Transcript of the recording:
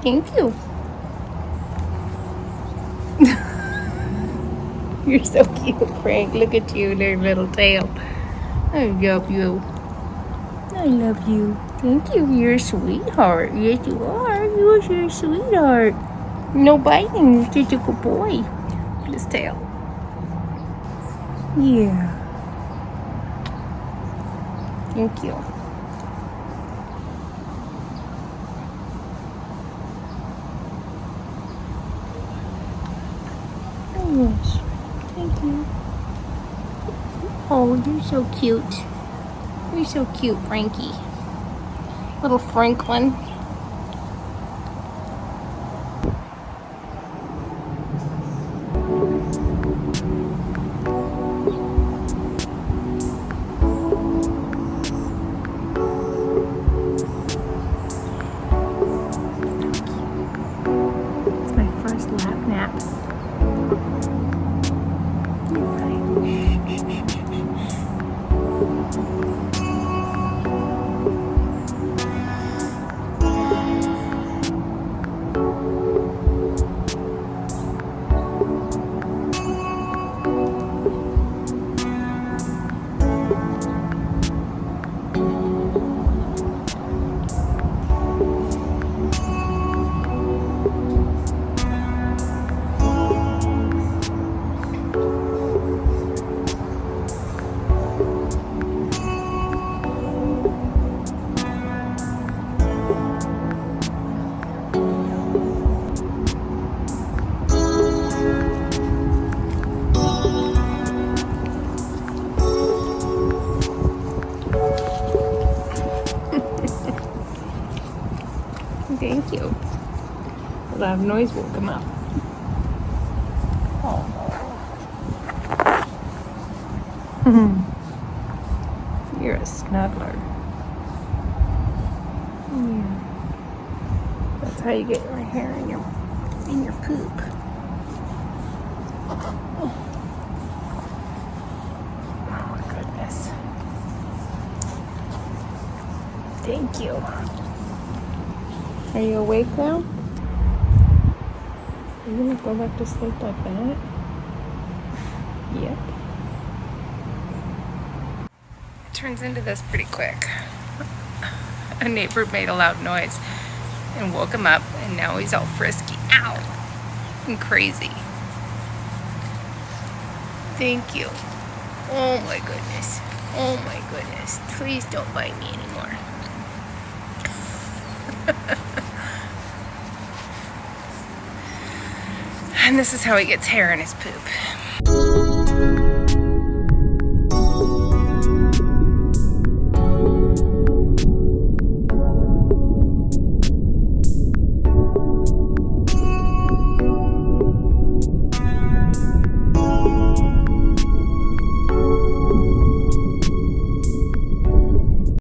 Thank you. You're so cute, Frank. Look at you, their little tail. I love you. I love you. Thank you. You're a sweetheart. Yes, you are. You're a sweetheart. No biting. You're such a good boy. Look at his tail. Yeah. Thank you. Oh, yes. Thank you. Oh, you're so cute. You're so cute, Frankie. Little Franklin. It's my first lap nap. You're fine. Shh, shh, shh, shh, shh. Thank you. A loud noise woke him up. Oh. You're a snuggler. Yeah. That's how you get your hair in your poop. Oh my goodness. Thank you. Are you awake now? Are you gonna go back to sleep like that? Yep. It turns into this pretty quick. A neighbor made a loud noise and woke him up, and now he's all frisky. Ow! And crazy. Thank you. Oh my goodness. Oh my goodness. Please don't bite me anymore. And this is how he gets hair in his poop.